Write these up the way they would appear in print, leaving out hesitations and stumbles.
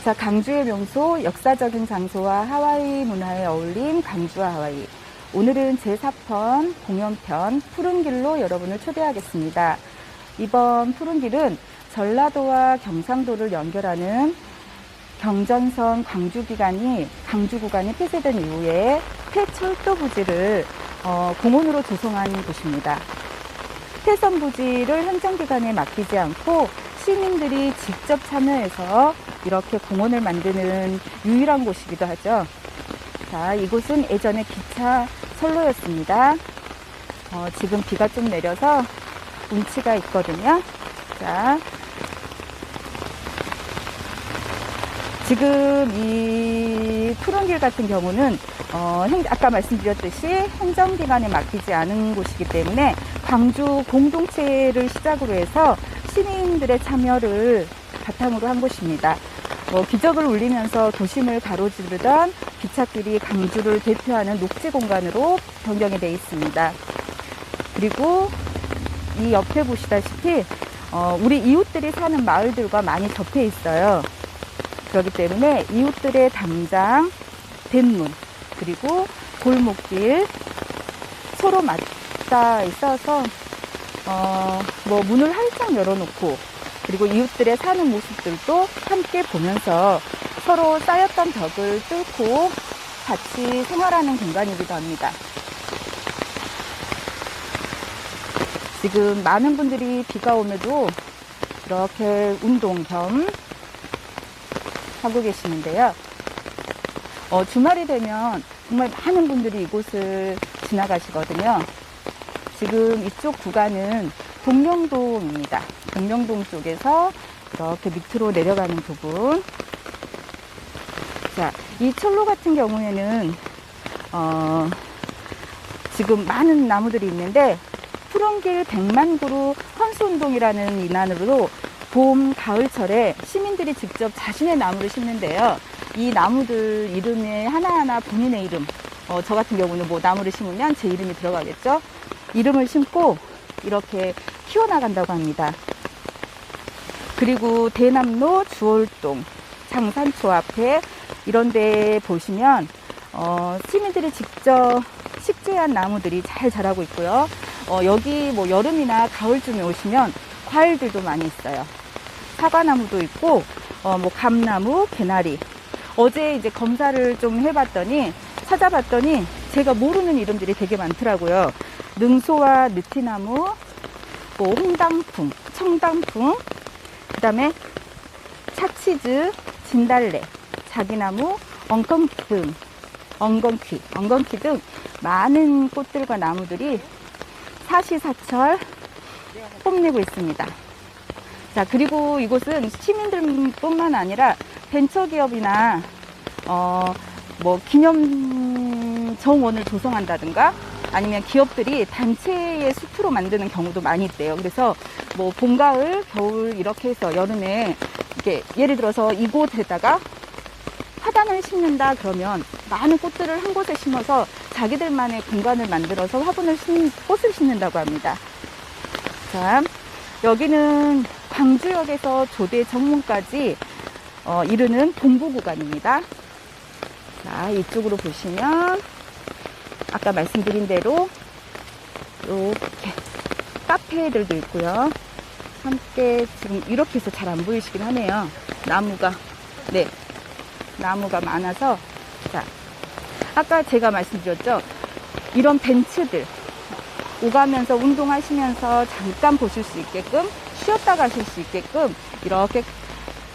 자, 강주의 명소, 역사적인 장소와 하와이 문화에 어울린 강주와 하와이. 오늘은 제4편 공연편 푸른 길로 여러분을 초대하겠습니다. 이번 푸른 길은 전라도와 경상도를 연결하는 경전선 광주 구간이 폐쇄된 이후에 폐철도 부지를 공원으로 조성한 곳입니다. 폐선 부지를 행정기관에 맡기지 않고 시민들이 직접 참여해서 이렇게 공원을 만드는 유일한 곳이기도 하죠. 자, 이곳은 예전에 기차 선로였습니다. 지금 비가 좀 내려서 운치가 있거든요. 자, 지금 이 푸른길 같은 경우는 아까 말씀드렸듯이 행정기관에 맡기지 않은 곳이기 때문에 광주 공동체를 시작으로 해서 시민들의 참여를 바탕으로 한 곳입니다. 기적을 울리면서 도심을 가로지르던 기찻길이 강주를 대표하는 녹지 공간으로 변경이 되어 있습니다. 그리고 이 옆에 보시다시피 우리 이웃들이 사는 마을들과 많이 접해 있어요. 그렇기 때문에 이웃들의 담장, 뱃문, 그리고 골목길 서로 맞닿아 있어서 문을 활짝 열어놓고 그리고 이웃들의 사는 모습들도 함께 보면서 서로 쌓였던 벽을 뚫고 같이 생활하는 공간이기도 합니다. 지금 많은 분들이 비가 오면도 이렇게 운동 겸 하고 계시는데요. 주말이 되면 정말 많은 분들이 이곳을 지나가시거든요. 지금 이쪽 구간은 동명동입니다. 동명동 쪽에서 이렇게 밑으로 내려가는 부분. 자, 이 철로 같은 경우에는 지금 많은 나무들이 있는데 푸른길 백만그루 헌수운동이라는 인안으로 봄, 가을철에 시민들이 직접 자신의 나무를 심는데요. 이 나무들 이름에 하나하나 본인의 이름, 저 같은 경우는 나무를 심으면 제 이름이 들어가겠죠. 이름을 심고 이렇게 키워나간다고 합니다. 그리고 대남로, 주월동, 장산초 앞에 이런 데 보시면 시민들이 직접 식재한 나무들이 잘 자라고 있고요. 여기 여름이나 가을쯤에 오시면 과일들도 많이 있어요. 사과나무도 있고 감나무, 개나리. 어제 이제 검사를 좀 찾아봤더니 제가 모르는 이름들이 되게 많더라고요. 능소와 느티나무, 홍당풍, 청당풍, 그 다음에 차치즈, 진달래, 자기나무, 엉겅퀴 등 많은 꽃들과 나무들이 사시사철 뽐내고 있습니다. 자, 그리고 이곳은 시민들뿐만 아니라 벤처기업이나 기념 정원을 조성한다든가 아니면 기업들이 단체의 숲으로 만드는 경우도 많이 있대요. 그래서 봄, 가을, 겨울 이렇게 해서 여름에 이렇게 예를 들어서 이곳에다가 화단을 심는다 그러면 많은 꽃들을 한 곳에 심어서 자기들만의 공간을 만들어서 꽃을 심는다고 합니다. 자, 여기는 광주역에서 조대 정문까지 이르는 동부 구간입니다. 자, 이쪽으로 보시면 아까 말씀드린 대로 이렇게 카페들도 있고요. 함께 지금 이렇게 해서 잘 안 보이시긴 하네요. 나무가 많아서. 자, 아까 제가 말씀드렸죠. 이런 벤츠들 오가면서 운동하시면서 잠깐 보실 수 있게끔 쉬었다 가실 수 있게끔 이렇게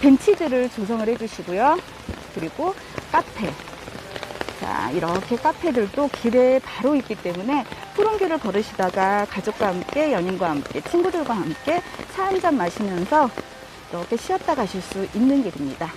벤치들을 조성을 해주시고요. 그리고 카페. 자, 이렇게 카페들도 길에 바로 있기 때문에 푸른 길을 걸으시다가 가족과 함께, 연인과 함께, 친구들과 함께 차 한잔 마시면서 이렇게 쉬었다 가실 수 있는 길입니다.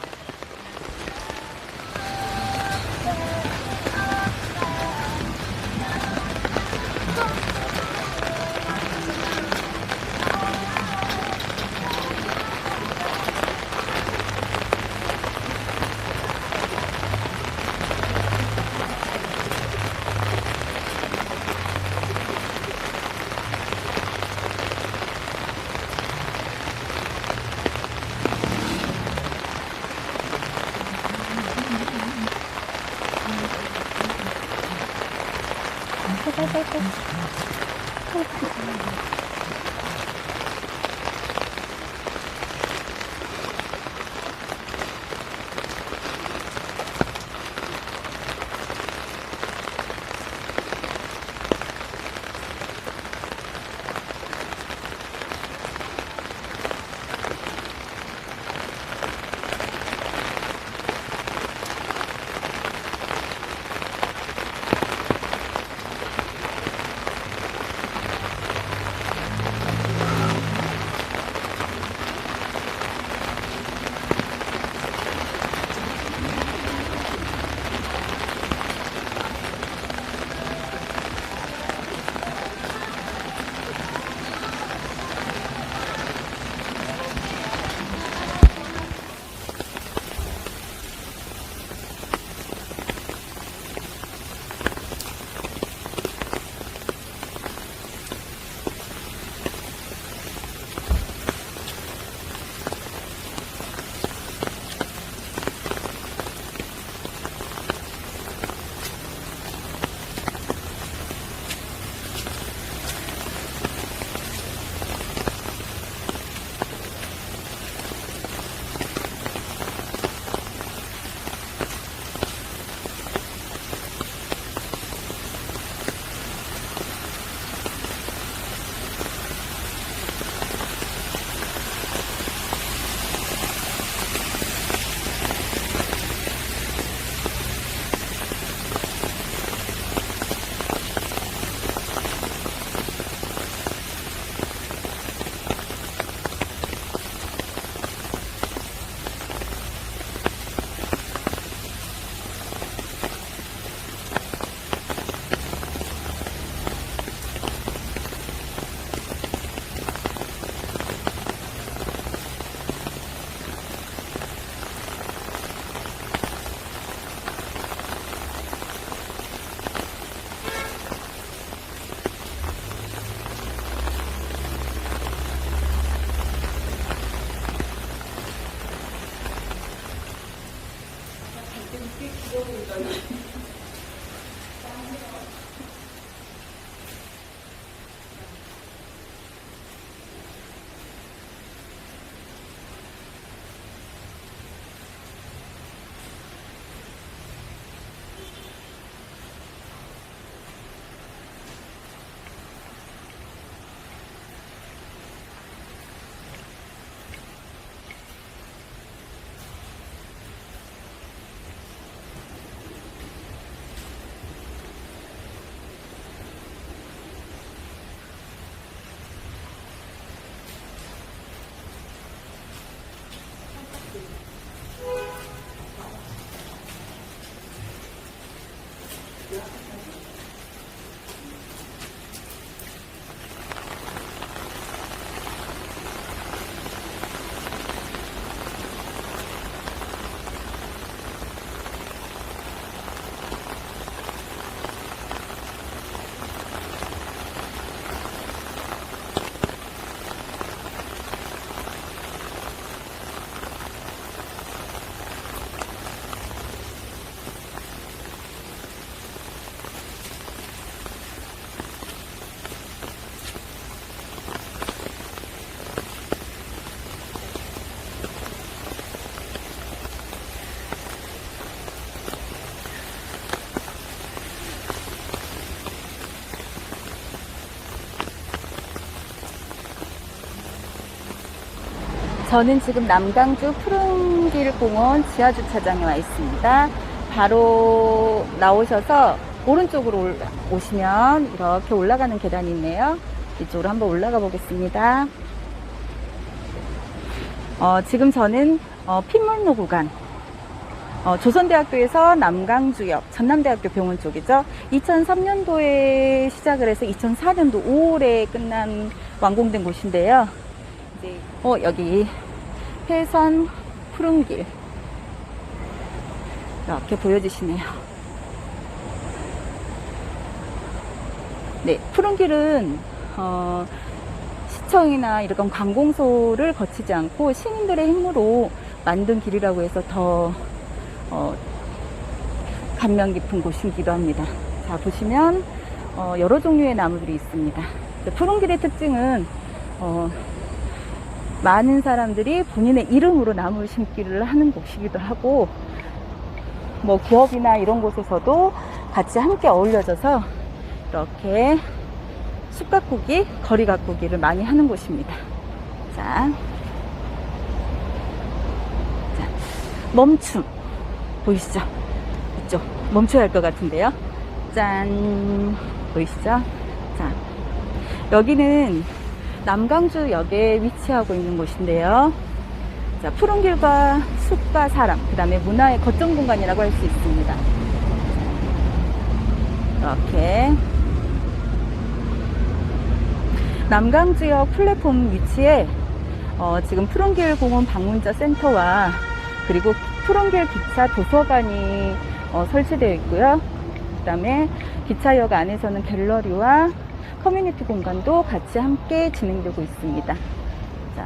저는 지금 남강주 푸른길공원 지하주차장에 와 있습니다. 바로 나오셔서 오른쪽으로 오시면 이렇게 올라가는 계단이 있네요. 이쪽으로 한번 올라가 보겠습니다. 지금 저는 핏물로 구간, 조선대학교에서 남강주역, 전남대학교 병원 쪽이죠. 2003년도에 시작을 해서 2004년도 5월에 끝난 완공된 곳인데요. 이제 여기 회선 푸른길 이렇게 보여지시네요. 네, 푸른길은 시청이나 이런 관공서를 거치지 않고 시민들의 힘으로 만든 길이라고 해서 더 감명 깊은 곳이기도 합니다. 자, 보시면 여러 종류의 나무들이 있습니다. 푸른길의 특징은 많은 사람들이 본인의 이름으로 나무를 심기를 하는 곳이기도 하고, 뭐 기업이나 이런 곳에서도 같이 함께 어울려져서 이렇게 숲 가꾸기, 거리 가꾸기를 많이 하는 곳입니다. 자, 멈춤 보이시죠? 이쪽 멈춰야 할 것 같은데요. 짠, 보이시죠? 자, 여기는 남강주역에 위치하고 있는 곳인데요. 자, 푸른 길과 숲과 사람, 그 다음에 문화의 거점 공간이라고 할 수 있습니다. 이렇게 남강주역 플랫폼 위치에 지금 푸른길 공원 방문자 센터와 그리고 푸른길 기차 도서관이 설치되어 있고요. 그 다음에 기차역 안에서는 갤러리와 커뮤니티 공간도 같이 함께 진행되고 있습니다.